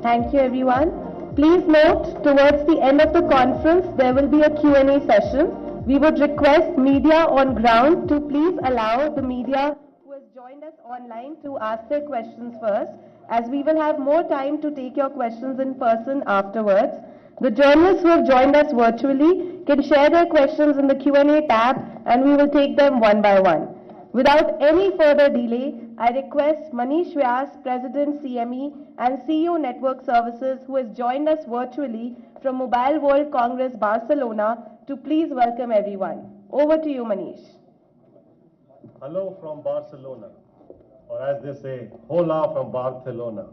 Thank you, everyone. Please note, towards the end of the conference, there will be a Q&A session. We would request media on ground to please allow the media who has joined us online to ask their questions first, as we will have more time to take your questions in person afterwards. The journalists who have joined us virtually can share their questions in the Q&A tab, and we will take them one by one. Without any further delay, I request Manish Vyas, President CME and CEO Network Services, who has joined us virtually from Mobile World Congress Barcelona, to please welcome everyone. Over to you, Manish. Hello from Barcelona, or as they say, hola from Barcelona,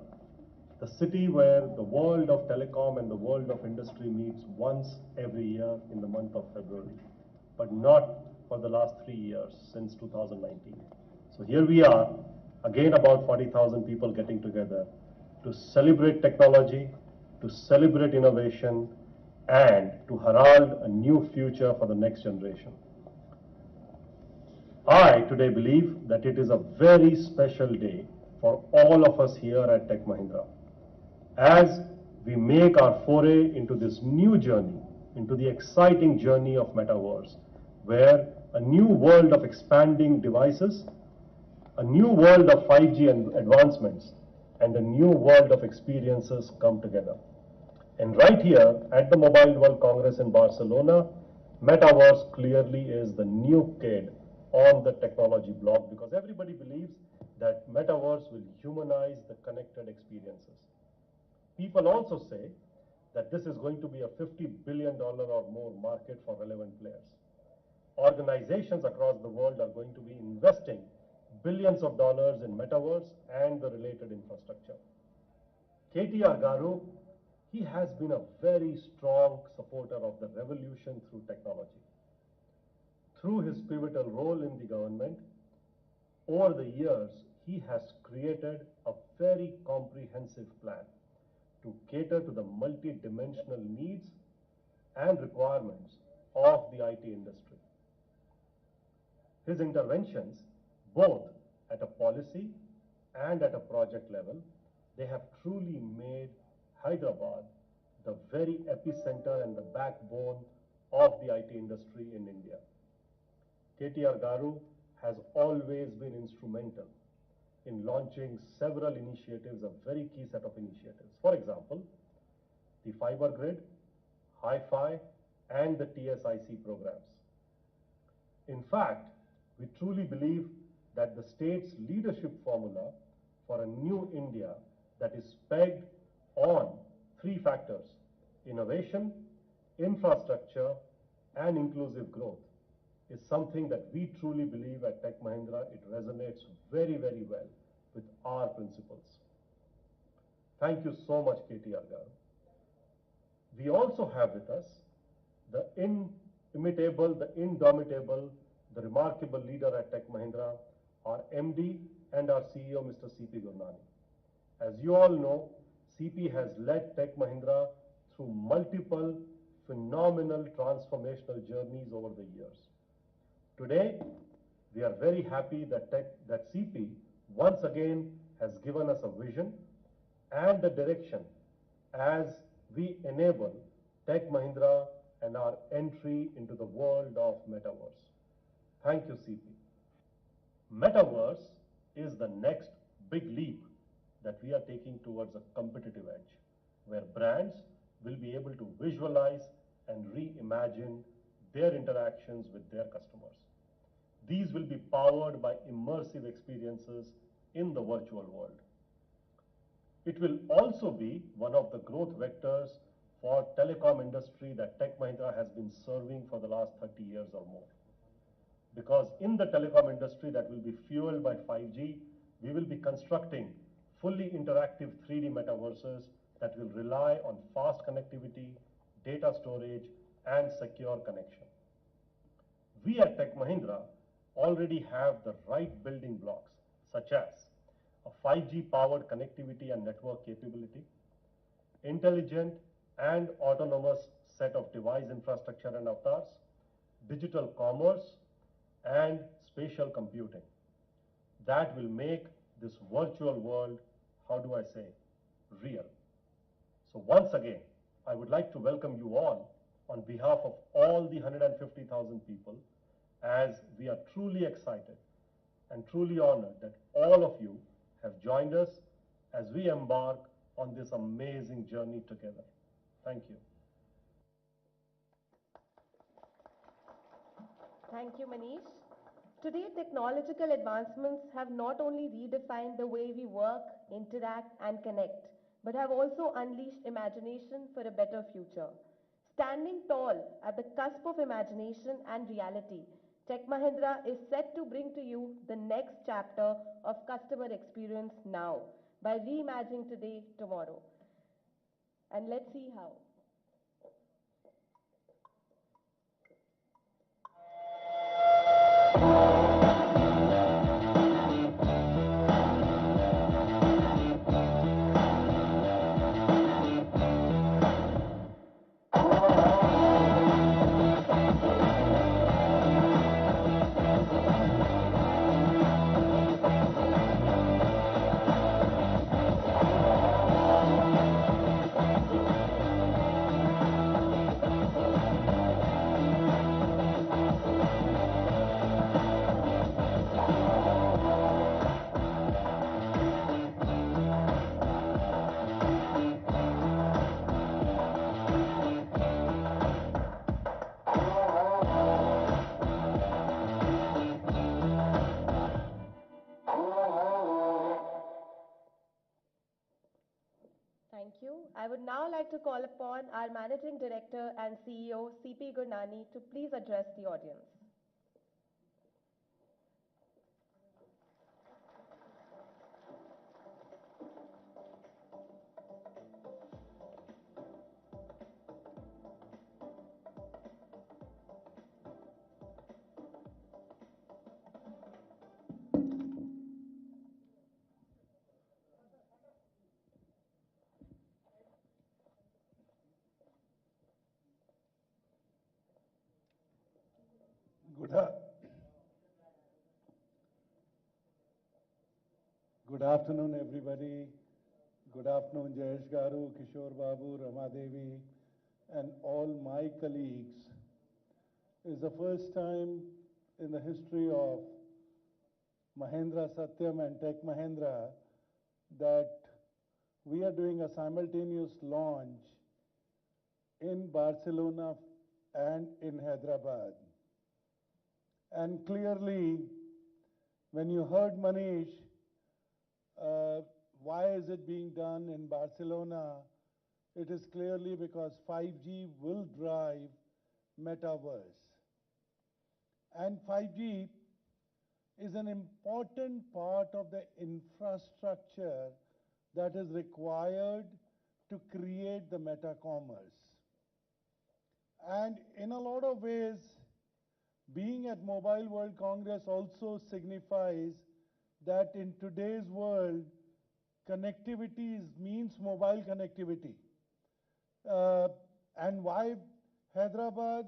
the city where the world of telecom and the world of industry meets once every year in the month of February, but not for the last 3 years, since 2019. So here we are, again about 40,000 people getting together to celebrate technology, to celebrate innovation, and to herald a new future for the next generation. I today believe that it is a very special day for all of us here at Tech Mahindra, as we make our foray into this new journey, into the exciting journey of Metaverse, where a new world of expanding devices, a new world of 5G and advancements, and a new world of experiences come together. And right here at the Mobile World Congress in Barcelona, Metaverse clearly is the new kid on the technology block, because everybody believes that Metaverse will humanize the connected experiences. People also say that this is going to be a $50 billion or more market for relevant players. Organizations across the world are going to be investing billions of dollars in Metaverse and the related infrastructure. KTR Garu, he has been a very strong supporter of the revolution through technology. Through his pivotal role in the government, over the years, he has created a very comprehensive plan to cater to the multi-dimensional needs and requirements of the IT industry. His interventions, both at a policy and at a project level, they have truly made Hyderabad the very epicenter and the backbone of the IT industry in India. KTR Garu has always been instrumental in launching several initiatives, a very key set of initiatives. For example, the fiber grid, Hi-Fi, and the TSIC programs. In fact, we truly believe that the state's leadership formula for a new India that is pegged on three factors: innovation, infrastructure, and inclusive growth is something that we truly believe at Tech Mahindra. It resonates very, very well with our principles. Thank you so much, KTR garu. We also have with us the inimitable, the indomitable, the remarkable leader at Tech Mahindra, our MD and our CEO, Mr. CP Gurnani. As you all know, CP has led Tech Mahindra through multiple phenomenal transformational journeys over the years. Today, we are very happy that CP once again has given us a vision and the direction as we enable Tech Mahindra and our entry into the world of metaverse. Thank you, CP. Metaverse is the next big leap that we are taking towards a competitive edge, where brands will be able to visualize and reimagine their interactions with their customers. These will be powered by immersive experiences in the virtual world. It will also be one of the growth vectors for telecom industry that Tech Mahindra has been serving for the last 30 years or more. Because in the telecom industry that will be fueled by 5G, we will be constructing fully interactive 3D metaverses that will rely on fast connectivity, data storage, and secure connection. We at Tech Mahindra already have the right building blocks, such as a 5G powered connectivity and network capability, intelligent and autonomous set of device infrastructure and avatars, digital commerce, and spatial computing that will make this virtual world, how do I say, real. So once again, I would like to welcome you all on behalf of all the 150,000 people, as we are truly excited and truly honored that all of you have joined us as we embark on this amazing journey together. Thank you. Thank you, Manish. Today, technological advancements have not only redefined the way we work, interact, and connect, but have also unleashed imagination for a better future. Standing tall at the cusp of imagination and reality, Tech Mahindra is set to bring to you the next chapter of customer experience now by reimagining today, tomorrow. And let's see how. Thank you. I would now like to call upon our Managing Director and CEO, CP Gurnani, to please address the audience. Good afternoon, everybody. Good afternoon, Jayesh Garu, Kishore Babu, Rama Devi, and all my colleagues. It's the first time in the history of Mahindra Satyam and Tech Mahindra that we are doing a simultaneous launch in Barcelona and in Hyderabad. And clearly, when you heard Manish, why is it being done in Barcelona? It is clearly because 5G will drive metaverse. And 5G is an important part of the infrastructure that is required to create the meta commerce. And in a lot of ways, being at Mobile World Congress also signifies that in today's world, connectivity means mobile connectivity. And why Hyderabad?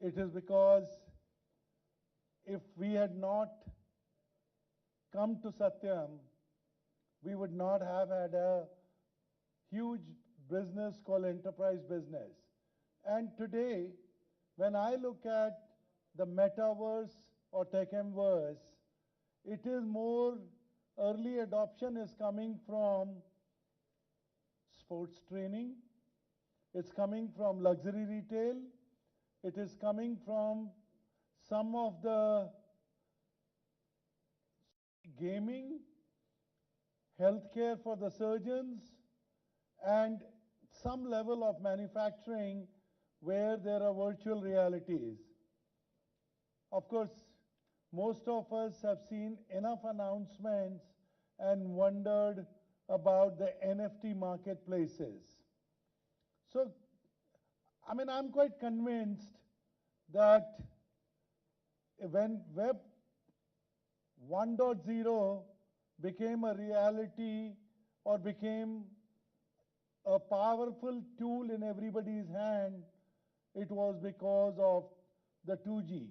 It is because if we had not come to Satyam, we would not have had a huge business called enterprise business. And today, when I look at the metaverse or techemverse, it is more early adoption is coming from sports training, it's coming from luxury retail, it is coming from some of the gaming, healthcare for the surgeons, and some level of manufacturing where there are virtual realities. Of course, most of us have seen enough announcements and wondered about the NFT marketplaces. So, I'm quite convinced that when Web 1.0 became a reality or became a powerful tool in everybody's hand, it was because of the 2G.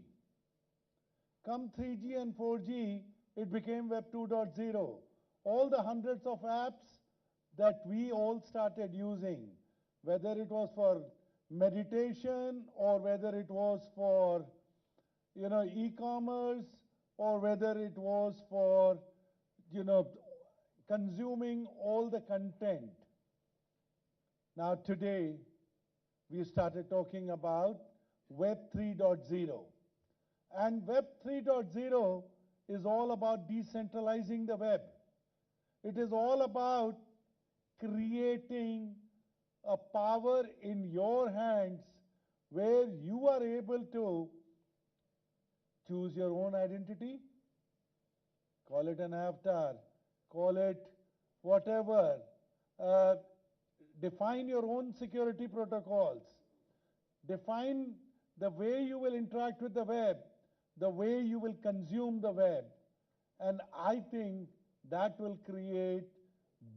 Come 3G and 4G, it became Web 2.0. All the hundreds of apps that we all started using, whether it was for meditation or whether it was for e-commerce or whether it was for consuming all the content. Now today we started talking about Web 3.0. And Web 3.0 is all about decentralizing the web. It is all about creating a power in your hands where you are able to choose your own identity, call it an avatar, call it whatever, define your own security protocols, define the way you will interact with the web, the way you will consume the web. And I think that will create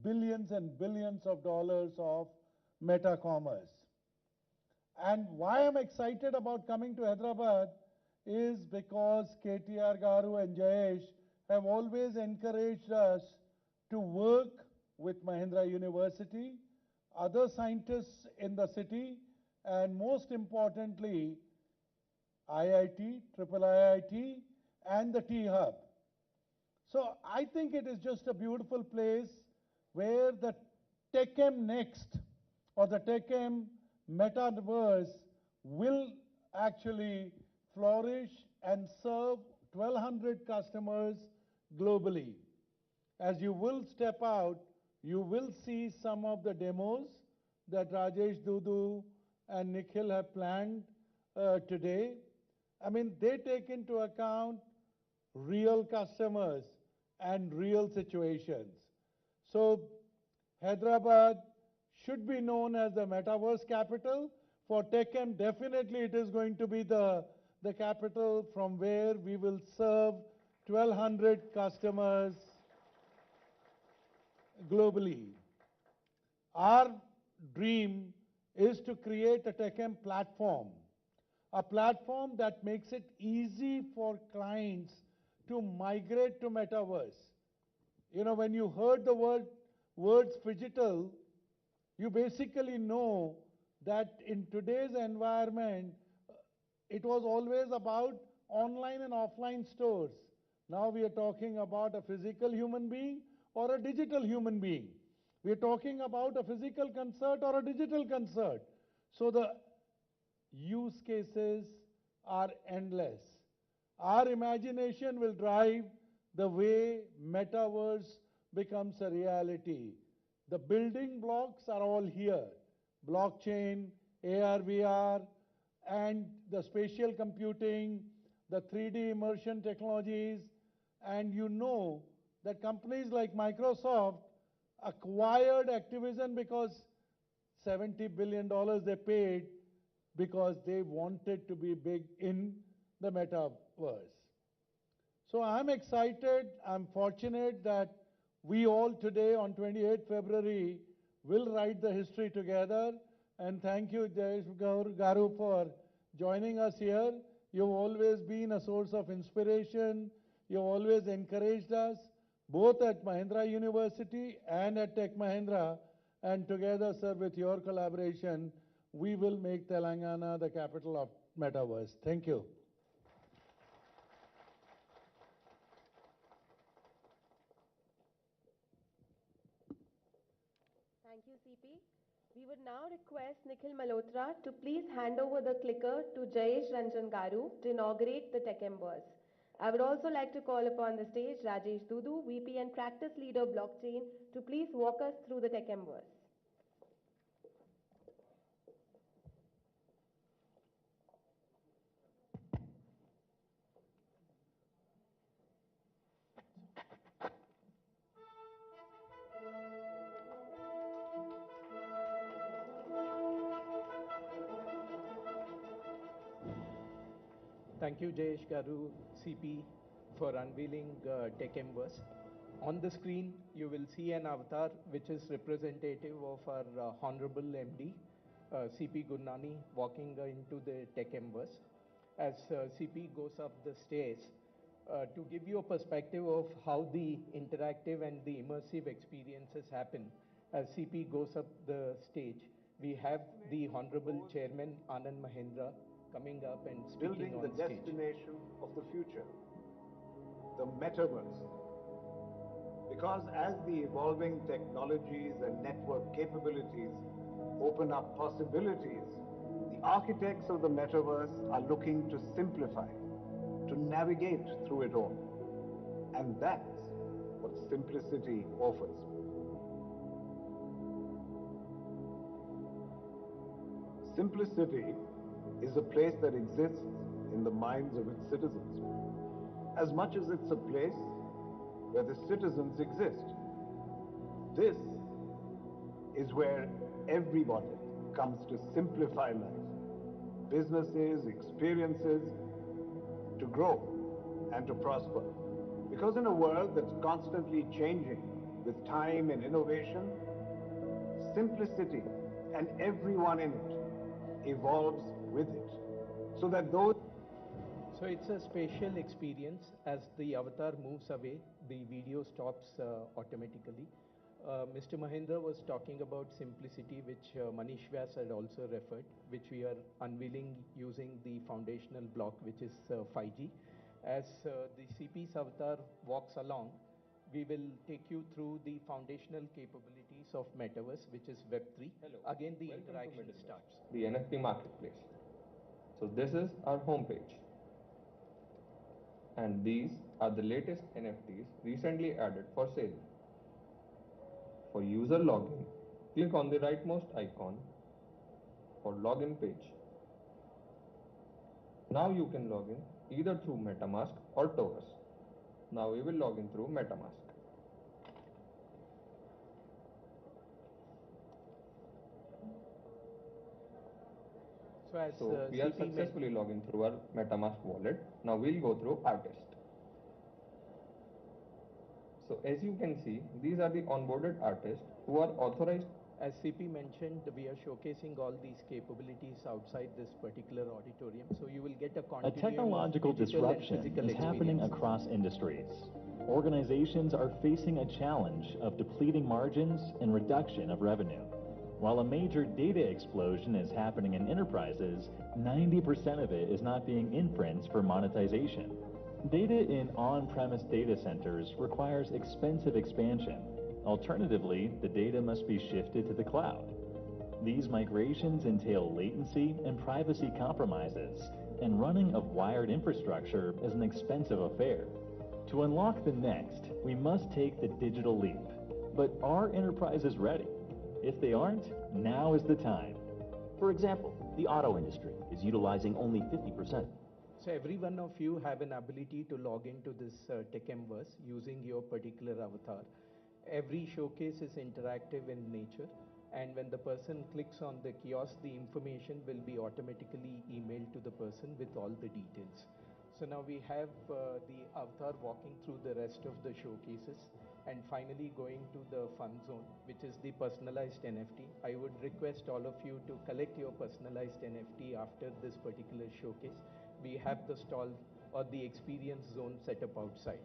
billions and billions of dollars of meta commerce. And why I'm excited about coming to Hyderabad is because KTR Garu and Jayesh have always encouraged us to work with Mahindra University, other scientists in the city, and most importantly, IIT, Triple IIT, and the T-Hub. So I think it is just a beautiful place where the TechM Next or the TechM Metaverse will actually flourish and serve 1,200 customers globally. As you will step out, you will see some of the demos that Rajesh, Dudu, and Nikhil have planned today. They take into account real customers and real situations. So Hyderabad should be known as the metaverse capital. For TechM, definitely it is going to be the capital from where we will serve 1,200 customers globally. Our dream is to create a TechM platform, a platform that makes it easy for clients to migrate to metaverse. When you heard the words phygital, you basically know that in today's environment, it was always about online and offline stores. Now we are talking about a physical human being or a digital human being. We are talking about a physical concert or a digital concert. So the use cases are endless. Our imagination will drive the way metaverse becomes a reality. The building blocks are all here. Blockchain, AR, VR, and the spatial computing, the 3D immersion technologies, and you know that companies like Microsoft acquired Activision because $70 billion they paid because they wanted to be big in the metaverse. So I'm excited, I'm fortunate that we all today on 28 February will write the history together. And thank you, Jayesh Garu, for joining us here. You've always been a source of inspiration. You've always encouraged us, both at Mahindra University and at Tech Mahindra. And together, sir, with your collaboration, we will make Telangana the capital of metaverse. Thank you. Thank you, CP. We would now request Nikhil Malhotra to please hand over the clicker to Jayesh Ranjan Garu to inaugurate the Tech Embers. I would also like to call upon the stage Rajesh Dudu, VP and Practice Leader Blockchain, to please walk us through the Tech Embers. Thank you, Jayesh Garu, CP, for unveiling Tech Embers. On the screen, you will see an avatar which is representative of our Honorable MD, CP Gurnani, walking into the Tech Embers. As CP goes up the stairs, to give you a perspective of how the interactive and the immersive experiences happen, as CP goes up the stage, we have the Honorable Chairman Anand Mahindra coming up and speaking building on the stage. destination of the future, the metaverse. Because as the evolving technologies and network capabilities open up possibilities, the architects of the metaverse are looking to simplify, to navigate through it all. And that's what simplicity offers. Simplicity is a place that exists in the minds of its citizens, as much as it's a place where the citizens exist. This is where everybody comes to simplify life, businesses, experiences, to grow and to prosper. Because in a world that's constantly changing with time and innovation, simplicity and everyone in it evolves with it, so that those... So it's a spatial experience. As the avatar moves away, the video stops automatically. Mr. Mahindra was talking about simplicity, which Manish Vyas had also referred, which we are unveiling using the foundational block, which is 5G. As the CP's avatar walks along, we will take you through the foundational capabilities of Metaverse, which is Web3. Hello. Again, the Welcome to interaction Metaverse, starts. the NFT marketplace. So this is our homepage. And these are the latest NFTs recently added for sale. For user login, click on the rightmost icon for login page. Now you can log in either through MetaMask or Taurus. Now we will log in through MetaMask. So as So we are CP successfully logged in through our MetaMask wallet. Now we'll go through Artist. So as you can see, these are the onboarded artists who are authorized. As CP mentioned, we are showcasing all these capabilities outside this particular auditorium, so you will get a A continuum technological of digital and disruption physical is happening experiences. across industries. Organizations are facing a challenge of depleting margins and reduction of revenue. While a major data explosion is happening in enterprises, 90% of it is not being inferenced for monetization. Data in on-premise data centers requires expensive expansion. Alternatively, the data must be shifted to the cloud. These migrations entail latency and privacy compromises, and running of wired infrastructure is an expensive affair. To unlock the next, we must take the digital leap. But are enterprises ready? If they aren't, now is the time. For example, the auto industry is utilizing only 50%. So every one of you have an ability to log into this TechMverse using your particular avatar. Every showcase is interactive in nature, and when the person clicks on the kiosk, the information will be automatically emailed to the person with all the details. So now we have the avatar walking through the rest of the showcases and finally going to the fun zone, which is the personalized NFT. I would request all of you to collect your personalized NFT after this particular showcase. We have the stall or the experience zone set up outside.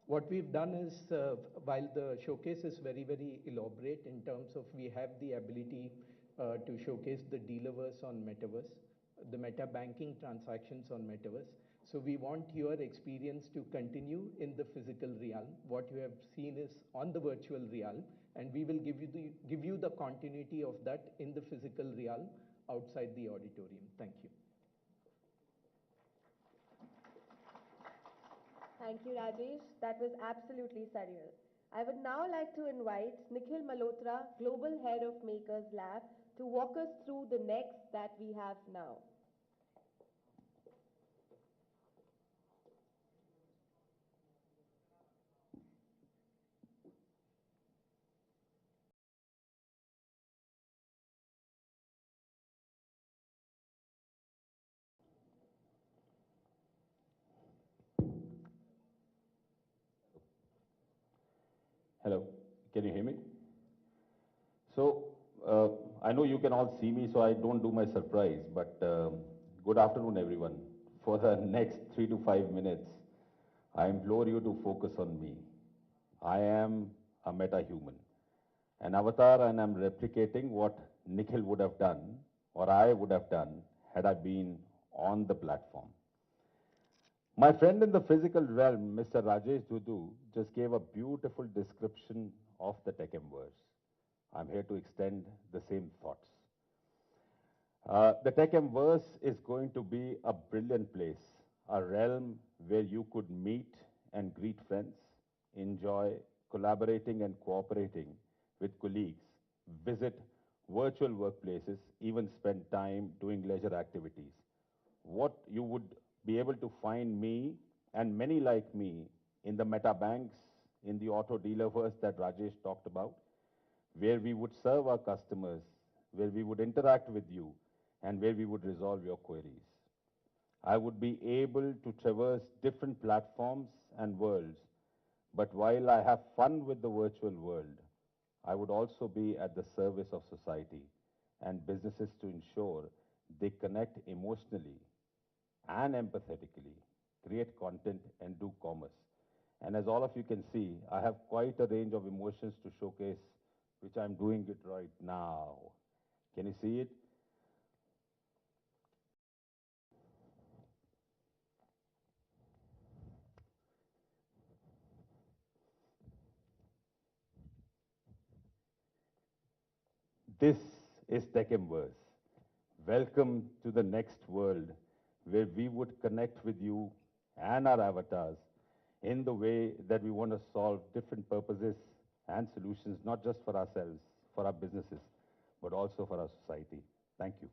What we've done is, while the showcase is very, very elaborate in terms of we have the ability to showcase the dealerverse on Metaverse, the meta banking transactions on Metaverse. So we want your experience to continue in the physical realm. What you have seen is on the virtual realm, and we will give you the continuity of that in the physical realm outside the auditorium. Thank you. Thank you, Rajesh. That was absolutely surreal. I would now like to invite Nikhil Malhotra, Global Head of Makers Lab, to walk us through the next that we have now. Hello, can you hear me? So, I know you can all see me, so I don't do my surprise, but good afternoon, everyone. For the next 3 to 5 minutes, I implore you to focus on me. I am a meta-human, an avatar, and I'm replicating what Nikhil would have done, or I would have done, had I been on the platform. My friend in the physical realm, Mr. Rajesh Dudu, just gave a beautiful description of the TechMverse. I'm here to extend the same thoughts. The TechMverse is going to be a brilliant place, a realm where you could meet and greet friends, enjoy collaborating and cooperating with colleagues, visit virtual workplaces, even spend time doing leisure activities. What you would be able to find me and many like me in the meta banks, in the auto dealerverse that Rajesh talked about, where we would serve our customers, where we would interact with you, and where we would resolve your queries. I would be able to traverse different platforms and worlds, but while I have fun with the virtual world, I would also be at the service of society and businesses to ensure they connect emotionally and empathetically, create content, and do commerce. And as all of you can see, I have quite a range of emotions to showcase, which I'm doing it right now. Can you see it? This is TechMverse. Welcome to the next world where we would connect with you and our avatars in the way that we want to solve different purposes and solutions, not just for ourselves, for our businesses, but also for our society. Thank you.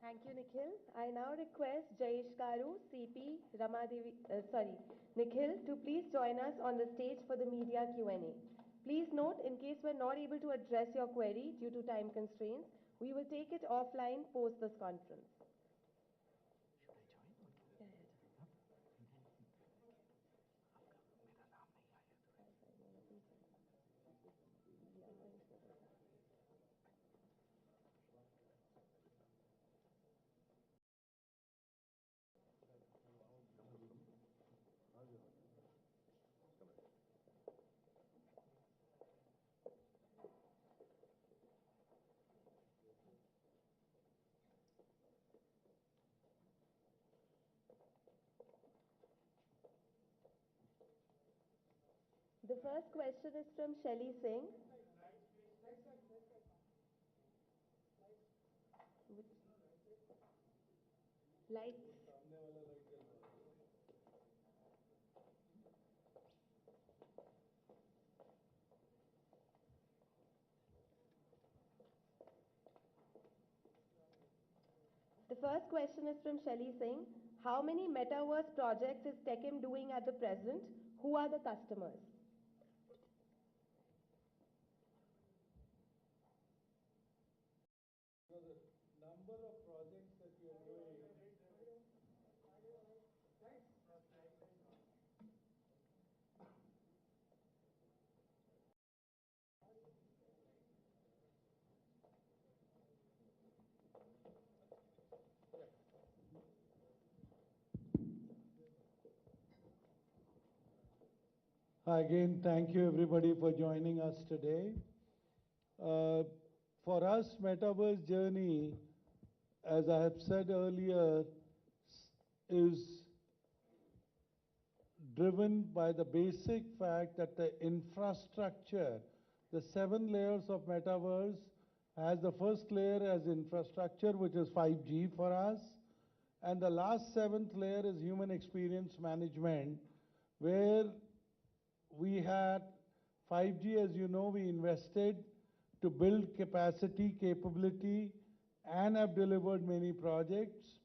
Thank you, Nikhil. I now request Jayesh Garu, CP, Nikhil, to please join us on the stage for the media Q&A. Please note, in case we're not able to address your query due to time constraints, we will take it offline post this conference. The first question is from Shelly Singh. Lights. The first question is from Shelly Singh. How many metaverse projects is TechM doing at the present? Who are the customers? The number of projects that we are doing. Again, thank you everybody for joining us today. For us, Metaverse journey, as I have said earlier, is driven by the basic fact that the infrastructure, the 7 layers of Metaverse, has the first layer as infrastructure, which is 5G for us, and the last 7th layer is human experience management, where we had 5G, as you know, we invested to build capacity, capability, and have delivered many projects.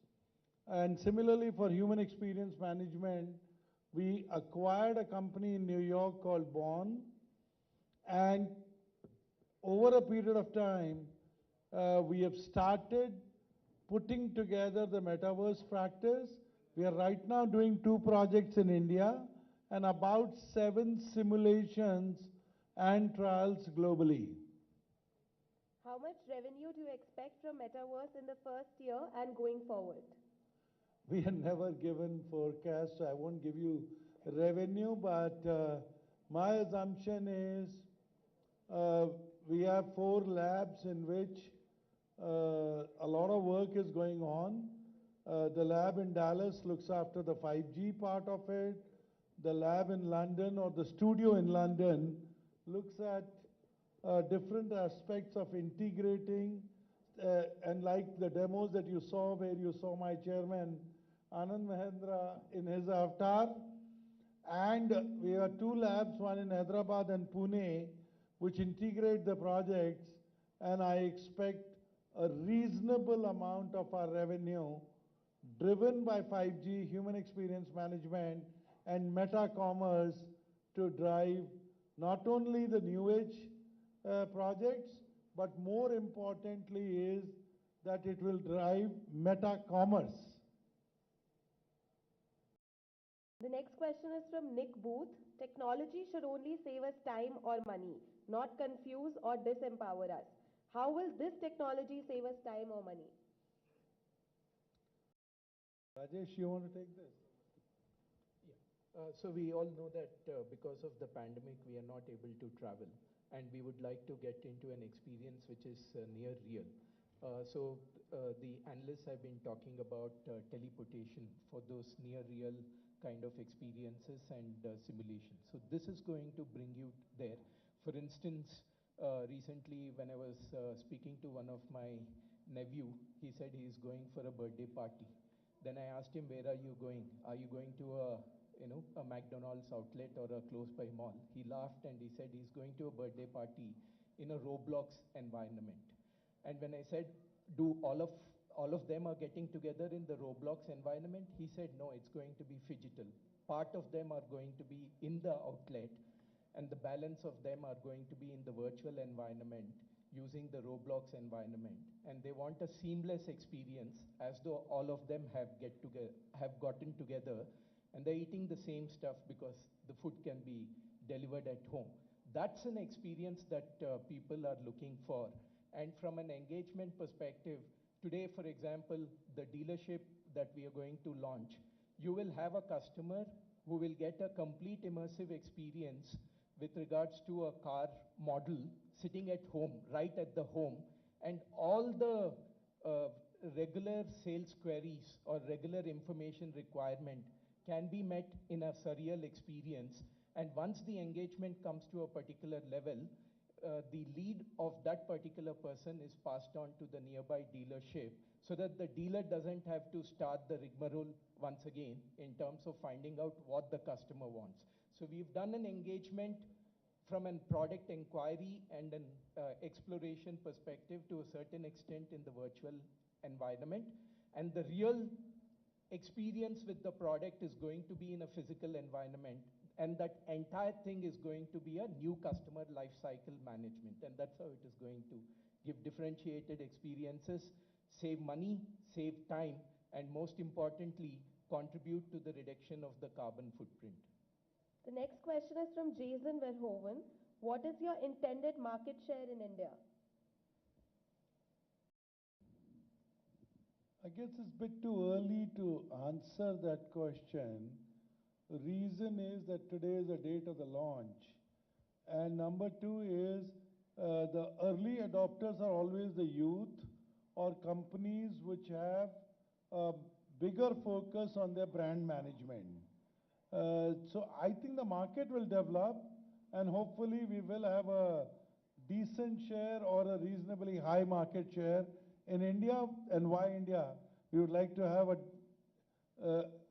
And similarly, for human experience management, we acquired a company in New York called Bond, and over a period of time, we have started putting together the metaverse practice. We are right now doing 2 projects in India and about 7 simulations and trials globally. How much revenue do you expect from Metaverse in the first year and going forward? We have never given forecasts, so I won't give you revenue, but my assumption is we have 4 labs in which a lot of work is going on. The lab in Dallas looks after the 5G part of it. The lab in London, or the studio in London, looks at different aspects of integrating, and like the demos that you saw, where you saw my chairman, Anand Mahindra, in his avatar. And we have 2 labs, one in Hyderabad and Pune, which integrate the projects, and I expect a reasonable amount of our revenue driven by 5G, human experience management, and meta commerce to drive not only the new age projects, but more importantly is that it will drive meta commerce. The next question is from Nick Booth. Technology should only save us time or money, not confuse or disempower us. How will this technology save us time or money? Rajesh, you want to take this? So we all know that because of the pandemic, we are not able to travel, and we would like to get into an experience which is near real. So the analysts have been talking about teleportation for those near real kind of experiences and simulations. So this is going to bring you there. For instance, recently when I was speaking to one of my nephew, he said he is going for a birthday party. Then I asked him, where are you going? Are you going to a McDonald's outlet or a close by mall? He laughed and he said he's going to a birthday party in a Roblox environment. And when I said, do all of them are getting together in the Roblox environment? He said, no, it's going to be phygital. Part of them are going to be in the outlet, and the balance of them are going to be in the virtual environment using the Roblox environment. And they want a seamless experience, as though all of them have gotten together, and they're eating the same stuff because the food can be delivered at home. That's an experience that people are looking for. And from an engagement perspective, today, for example, the dealership that we are going to launch, you will have a customer who will get a complete immersive experience with regards to a car model sitting at home, right at the home, and all the regular sales queries or regular information requirement can be met in a surreal experience, And once the engagement comes to a particular level, the lead of that particular person is passed on to the nearby dealership so that the dealer doesn't have to start the rigmarole once again in terms of finding out what the customer wants. So we've done an engagement from a product inquiry and an exploration perspective to a certain extent in the virtual environment. And the real experience with the product is going to be in a physical environment. And that entire thing is going to be a new customer life cycle management. And that's how it is going to give differentiated experiences, save money, save time, and most importantly, contribute to the reduction of the carbon footprint. The next question is from Jason Verhoeven. What is your intended market share in India? I guess it's a bit too early to answer that question. The reason is that today is the date of the launch. And number two is the early adopters are always the youth or companies which have a bigger focus on their brand management. So I think the market will develop and hopefully we will have a decent share or a reasonably high market share in India. And why India? We would like to have a,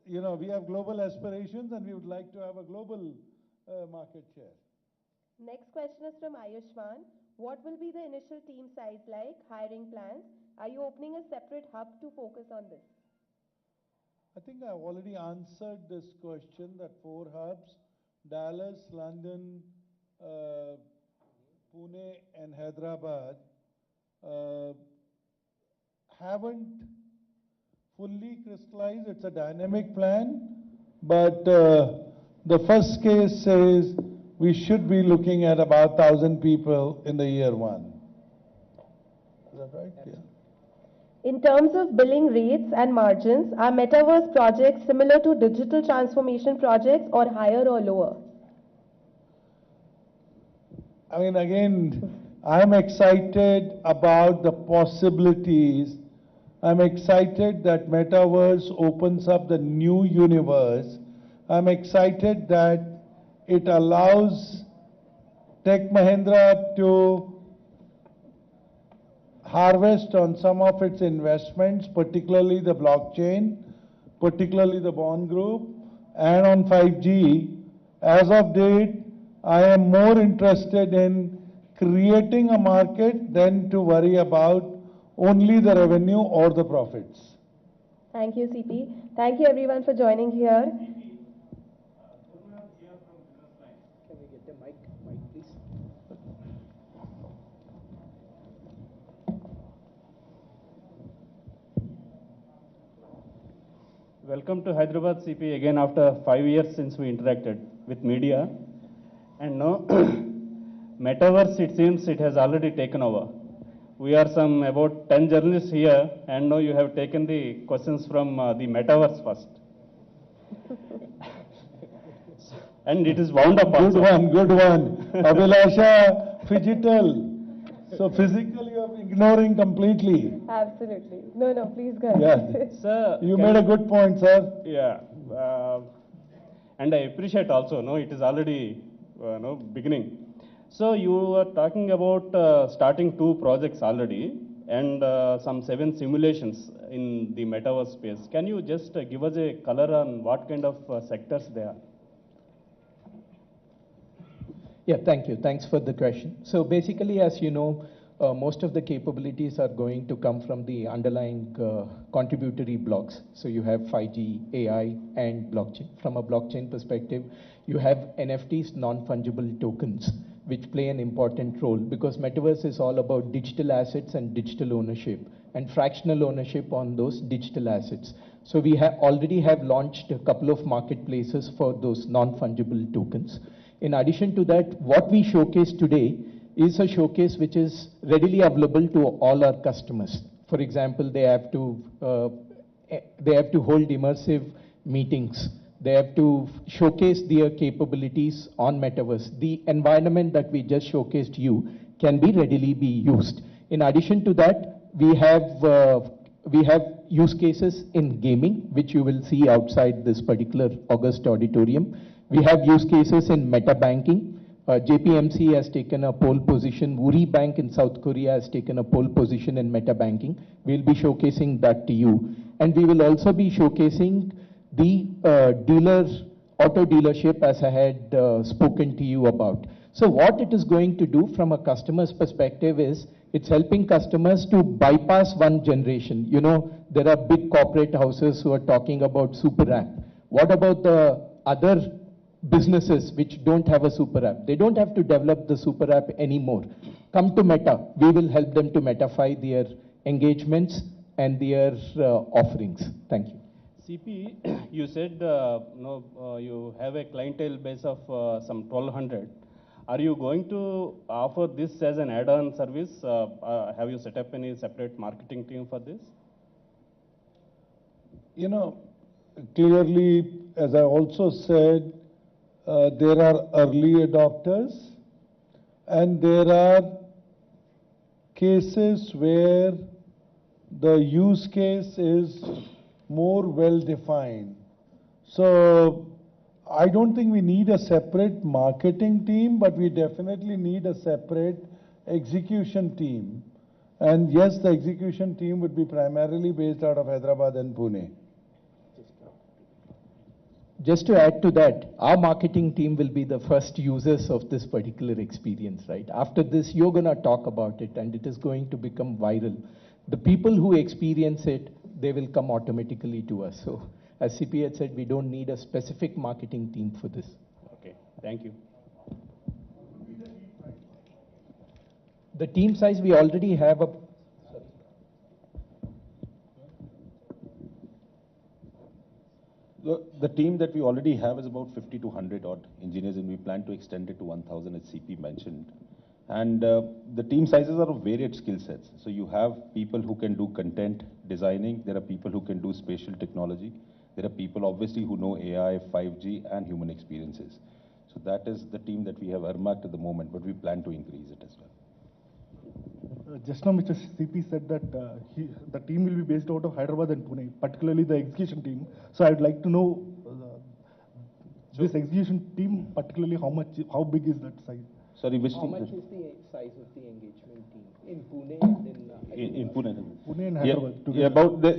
we have global aspirations and we would like to have a global market share. Next question is from Ayushman. What will be the initial team size like, hiring plans? Are you opening a separate hub to focus on this? I think I already answered this question that 4 hubs, Dallas, London, Pune and Hyderabad haven't fully crystallized. It's a dynamic plan, but the first case says we should be looking at about 1,000 people in the year 1. Is that right? Yeah. In terms of billing rates and margins, are metaverse projects similar to digital transformation projects or higher or lower? I mean, again, I'm excited about the possibilities. I'm excited that metaverse opens up the new universe. I'm excited that it allows Tech Mahindra to harvest on some of its investments, particularly the blockchain, particularly the bond group, and on 5G. As of date, I am more interested in creating a market than to worry about only the revenue or the profits. Thank you, CP. Thank you everyone for joining here. Can we get the mic, please? Welcome to Hyderabad CP again after 5 years since we interacted with media. And now, metaverse, it seems it has already taken over. We are some about 10 journalists here, and now you have taken the questions from the metaverse first. And it is wound up also. Good one. Abhilasha, phygital. So physical you are ignoring completely. Absolutely. No, please go ahead. Yeah. Sir, You made a good point, sir. Yeah. And I appreciate also, no, it is already beginning. So you were talking about starting 2 projects already and some 7 simulations in the metaverse space. Can you just give us a color on what kind of sectors they are? Yeah, thank you. Thanks for the question. So basically, as you know, most of the capabilities are going to come from the underlying contributory blocks. So you have 5G, AI, and blockchain. From a blockchain perspective, you have NFTs, non-fungible tokens, which play an important role because metaverse is all about digital assets and digital ownership and fractional ownership on those digital assets. So we already have launched a couple of marketplaces for those non-fungible tokens. In addition to that, what we showcase today is a showcase which is readily available to all our customers. For example, they have to hold immersive meetings. They have to showcase their capabilities on metaverse. The environment that we just showcased you can be readily be used. In addition to that, we have use cases in gaming, which you will see outside this particular August auditorium. We have use cases in meta banking. JPMC has taken a pole position. Woori Bank in South Korea has taken a pole position in meta banking. We'll be showcasing that to you. And we will also be showcasing the auto dealership as I had spoken to you about. So what it is going to do from a customer's perspective is it's helping customers to bypass one generation. You know, there are big corporate houses who are talking about super app. What about the other businesses which don't have a super app? They don't have to develop the super app anymore. Come to Meta. We will help them to metify their engagements and their offerings. Thank you. CP, you said you have a clientele base of some 1,200. Are you going to offer this as an add-on service? Have you set up any separate marketing team for this? You know, clearly, as I also said, there are early adopters and there are cases where the use case is more well defined. So I don't think we need a separate marketing team, but we definitely need a separate execution team. And yes, the execution team would be primarily based out of Hyderabad and Pune. Just to add to that, our marketing team will be the first users of this particular experience, right? After this, you're going to talk about it and it is going to become viral. The people who experience it, they will come automatically to us. So as CP had said, we don't need a specific marketing team for this. Okay, thank you. The team size, we already have a... The team that we already have is about 50 to 100 odd engineers, and we plan to extend it to 1,000 as CP mentioned. And the team sizes are of varied skill sets. So you have people who can do content designing. There are people who can do spatial technology. There are people obviously who know AI, 5G and human experiences. So that is the team that we have earmarked at the moment, but we plan to increase it as well. Just now, Mr. CP said that the team will be based out of Hyderabad and Pune, particularly the execution team. So I'd like to know this execution team, particularly how big is that size? Sorry, which How team? much is the size of the engagement team in Pune and in Pune. Pune and Hyderabad. Yeah,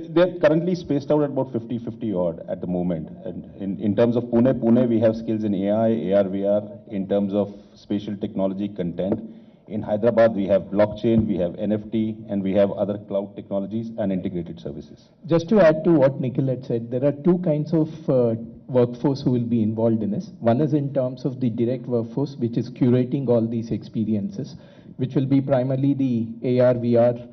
they're currently spaced out at about 50 odd at the moment. And in terms of Pune, we have skills in AI, AR, VR, in terms of spatial technology content. In Hyderabad, we have blockchain, we have NFT, and we have other cloud technologies and integrated services. Just to add to what Nikhil had said, there are two kinds of workforce who will be involved in this. One is in terms of the direct workforce, which is curating all these experiences, which will be primarily the AR, VR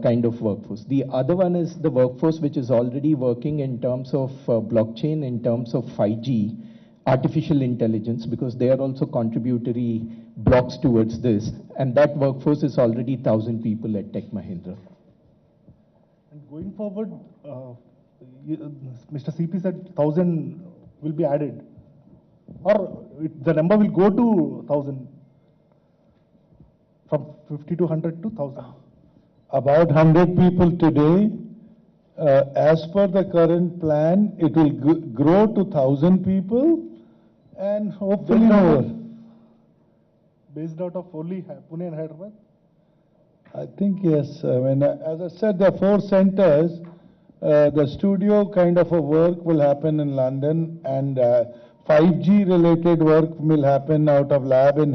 kind of workforce. The other one is the workforce which is already working in terms of blockchain, in terms of 5G, artificial intelligence, because they are also contributory blocks towards this. And that workforce is already 1,000 people at Tech Mahindra. And going forward, Mr. CP said 1,000 will be added. Or the number will go to 1,000. From 50 to 100 to 1,000. About 100 people today. As per the current plan, it will grow to 1,000 people and hopefully more. Based out of only Pune and Hyderabad? I think yes. I mean, as I said, there are 4 centers. The studio kind of a work will happen in London, and 5G related work will happen out of lab in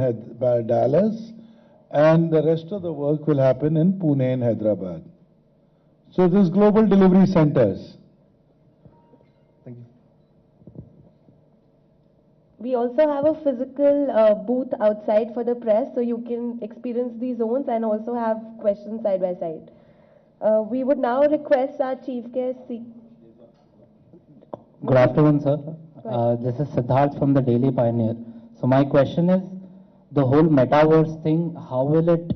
Dallas, and the rest of the work will happen in Pune and Hyderabad. So there's global delivery centers. Thank you. We also have a physical booth outside for the press, so you can experience these zones and also have questions side by side. We would now request our chief guest. Good afternoon, sir. This is Siddharth from the Daily Pioneer. So my question is, the whole metaverse thing, how will it,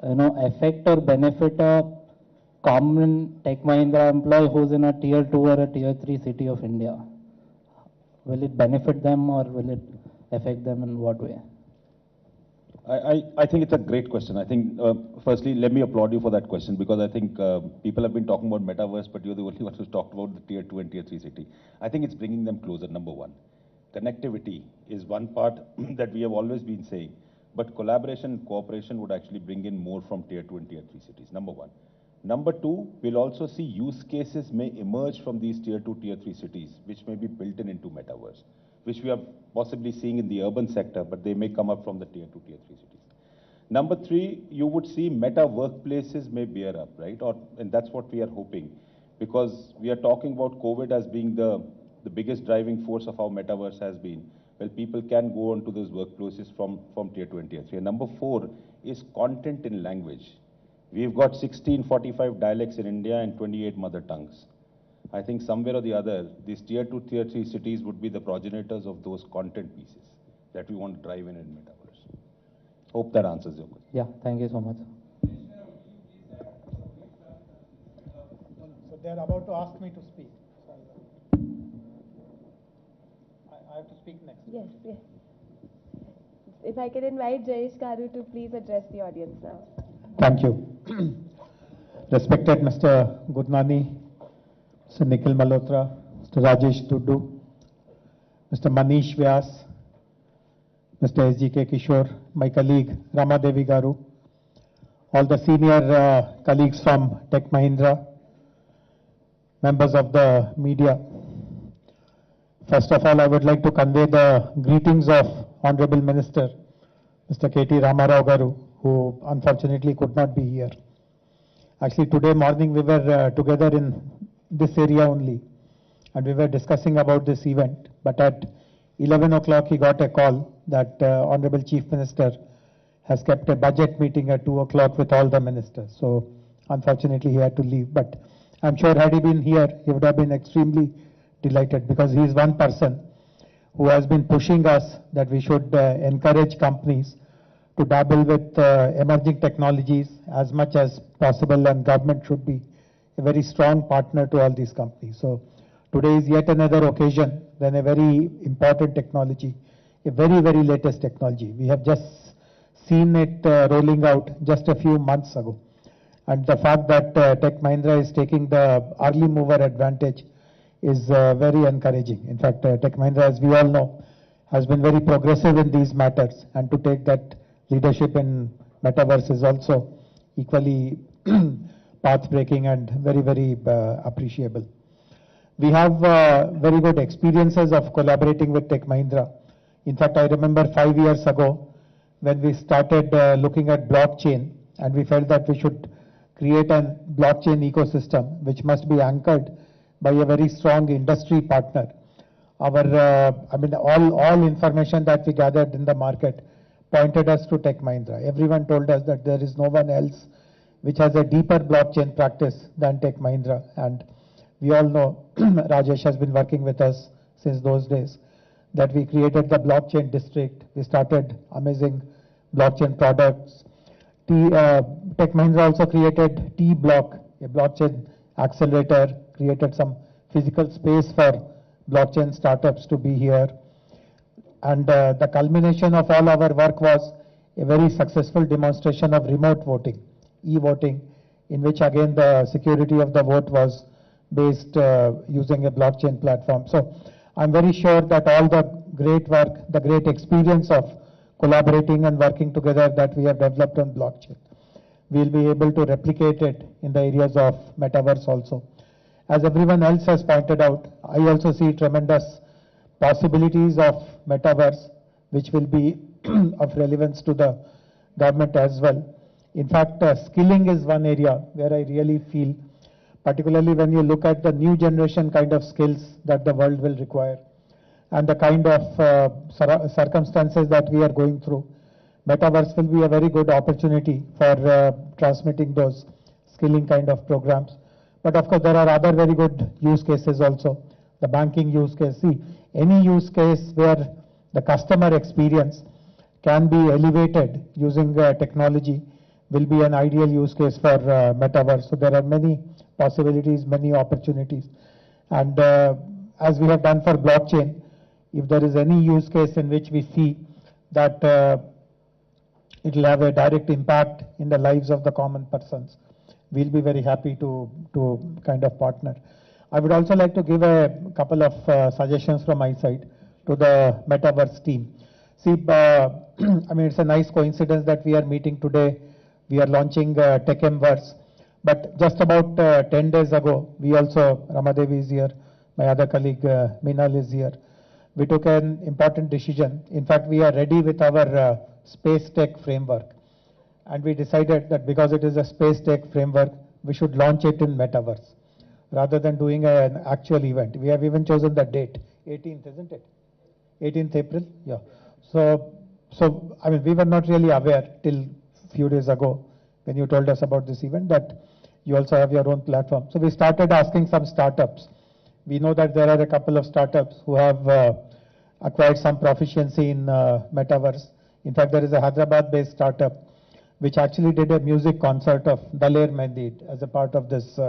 affect or benefit a common Tech Mahindra employee who's in a tier 2 or a tier 3 city of India? Will it benefit them or will it affect them in what way? I think it's a great question. I think, firstly, let me applaud you for that question, because I think people have been talking about metaverse, but you're the only one who's talked about the tier 2 and tier 3 city. I think it's bringing them closer, number one. connectivity is one part that we have always been saying, but collaboration and cooperation would actually bring in more from tier 2 and tier 3 cities, number one. Number two, we'll also see use cases may emerge from these tier 2, tier 3 cities, which may be built in into metaverse, which we are possibly seeing in the urban sector, but they may come up from the tier 2, tier 3 cities. Number three, you would see meta workplaces may bear up, right? And that's what we are hoping, because we are talking about COVID as being the biggest driving force of how metaverse has been. Well, people can go onto those workplaces from tier 2 and tier 3. And number four is content in language. We've got 1645 dialects in India and 28 mother tongues. I think somewhere or the other, these tier 2, tier 3 cities would be the progenitors of those content pieces that we want to drive in metaverse. Hope that answers your question. Yeah, thank you so much. So they're about to ask me to speak. I have to speak next. Yes, yes. If I can invite Jayesh Garu to please address the audience now. Thank you. Respected Mr. Gurnani, Mr. Nikhil Malhotra, Mr. Rajesh Duddu, Mr. Manish Vyas, Mr. S.G.K. Kishore, my colleague Rama Devi Garu, all the senior colleagues from Tech Mahindra, members of the media. First of all, I would like to convey the greetings of Honorable Minister, Mr. K.T. Ramarao Garu, who unfortunately could not be here. Actually, today morning we were together in this area only, and we were discussing about this event. But at 11 o'clock, he got a call that Honorable Chief Minister has kept a budget meeting at 2 o'clock with all the ministers. So, unfortunately, he had to leave. But I'm sure had he been here, he would have been extremely delighted, because he is one person who has been pushing us that we should encourage companies to dabble with emerging technologies as much as possible, and government should be a very strong partner to all these companies. So today is yet another occasion when a very important technology, a very, very latest technology. We have just seen it rolling out just a few months ago. And the fact that Tech Mahindra is taking the early mover advantage is very encouraging. In fact, Tech Mahindra, as we all know, has been very progressive in these matters, and to take that leadership in metaverse is also equally path-breaking and very, very appreciable. We have very good experiences of collaborating with Tech Mahindra. In fact, I remember 5 years ago when we started looking at blockchain, and we felt that we should create a blockchain ecosystem which must be anchored by a very strong industry partner. Our, all information that we gathered in the market pointed us to Tech Mahindra. Everyone told us that there is no one else which has a deeper blockchain practice than Tech Mahindra. And we all know Rajesh has been working with us since those days, that we created the blockchain district. We started amazing blockchain products. Tech Mahindra also created T-Block, a blockchain accelerator, created some physical space for blockchain startups to be here. And the culmination of all our work was a very successful demonstration of remote voting, e-voting, in which again the security of the vote was based using a blockchain platform. So I'm very sure that all the great work, the great experience of collaborating and working together that we have developed on blockchain, we'll be able to replicate it in the areas of metaverse also. As everyone else has pointed out, I also see tremendous possibilities of metaverse, which will be of relevance to the government as well. In fact, skilling is one area where I really feel, particularly when you look at the new generation kind of skills that the world will require, and the kind of circumstances that we are going through, metaverse will be a very good opportunity for transmitting those skilling kind of programs. But of course, there are other very good use cases also. The banking use case. See, any use case where the customer experience can be elevated using technology will be an ideal use case for metaverse. So there are many possibilities, many opportunities. And as we have done for blockchain, if there is any use case in which we see that it will have a direct impact in the lives of the common persons, we'll be very happy to kind of partner. I would also like to give a couple of suggestions from my side. to the Metaverse team. See, I mean, it's a nice coincidence that we are meeting today. We are launching TechMverse. But just about 10 days ago, we also, Ramadevi is here, my other colleague Meenal is here. We took an important decision. In fact, we are ready with our space tech framework. And we decided that because it is a space tech framework, we should launch it in Metaverse rather than doing an actual event. We have even chosen the date, 18th, isn't it? 18th April? Yeah. So I mean, we were not really aware till few days ago when you told us about this event that you also have your own platform. So we started asking some startups. We know that there are a couple of startups who have acquired some proficiency in Metaverse. In fact, there is a Hyderabad-based startup which actually did a music concert of Daler Mehndi as a part of this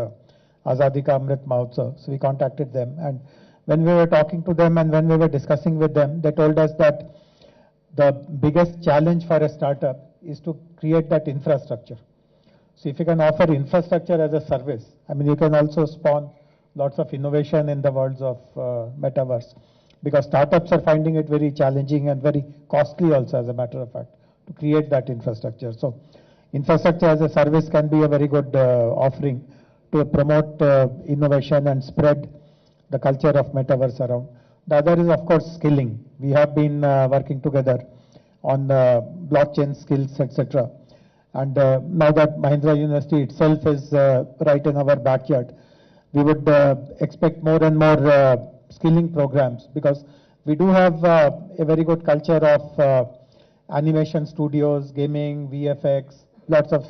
Azadi Ka Amrit Mahotsav. So we contacted them, and when we were talking to them and when we were discussing with them, they told us that the biggest challenge for a startup is to create that infrastructure. So if you can offer infrastructure as a service, I mean, you can also spawn lots of innovation in the worlds of Metaverse, because startups are finding it very challenging and very costly also, as a matter of fact, to create that infrastructure. So infrastructure as a service can be a very good offering to promote innovation and spread the culture of Metaverse around. The other is, of course, skilling. We have been working together on blockchain skills, etc. And now that Mahindra University itself is right in our backyard, we would expect more and more skilling programs, because we do have a very good culture of animation studios, gaming, VFX, lots of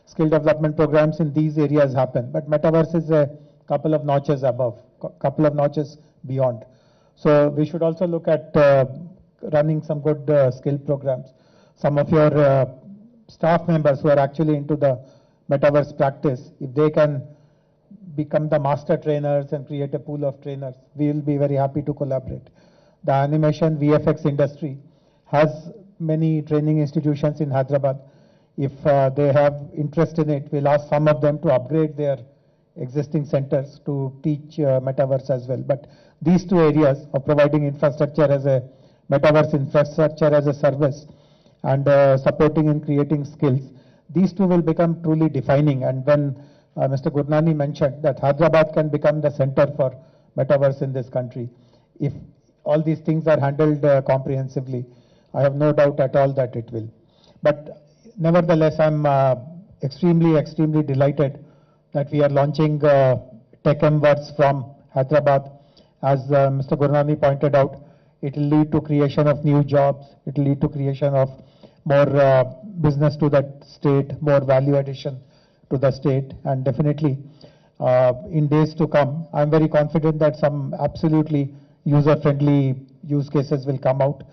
skill development programs in these areas happen. But Metaverse is a couple of notches above, couple of notches beyond. So we should also look at running some good skill programs. Some of your staff members who are actually into the Metaverse practice, if they can become the master trainers and create a pool of trainers, we will be very happy to collaborate. The animation VFX industry has many training institutions in Hyderabad. If they have interest in it, we'll ask some of them to upgrade their existing centers to teach Metaverse as well. But these two areas of providing infrastructure as a Metaverse infrastructure as a service and supporting and creating skills, these two will become truly defining. And when Mr. Gurnani mentioned that Hyderabad can become the center for Metaverse in this country, if all these things are handled comprehensively, I have no doubt at all that it will. But nevertheless, I'm extremely delighted that we are launching TechMverse from Hyderabad. As Mr. Gurnani pointed out, it will lead to creation of new jobs, it will lead to creation of more business to that state, more value addition to the state, and definitely in days to come, I'm very confident that some absolutely user-friendly use cases will come out,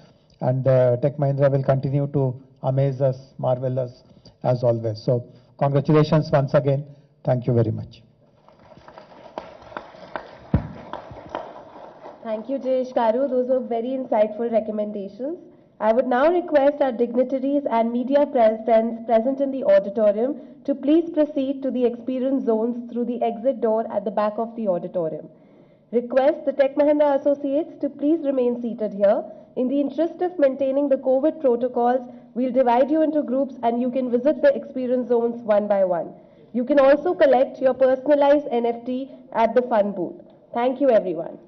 and Tech Mahindra will continue to amaze us, marvel us as always. So congratulations once again. Thank you very much. Thank you, Jayesh Garu. Those were very insightful recommendations. I would now request our dignitaries and media friends present in the auditorium to please proceed to the experience zones through the exit door at the back of the auditorium. Request the Tech Mahindra associates to please remain seated here. In the interest of maintaining the COVID protocols, we'll divide you into groups and you can visit the experience zones one by one. You can also collect your personalized NFT at the fun booth. Thank you, everyone.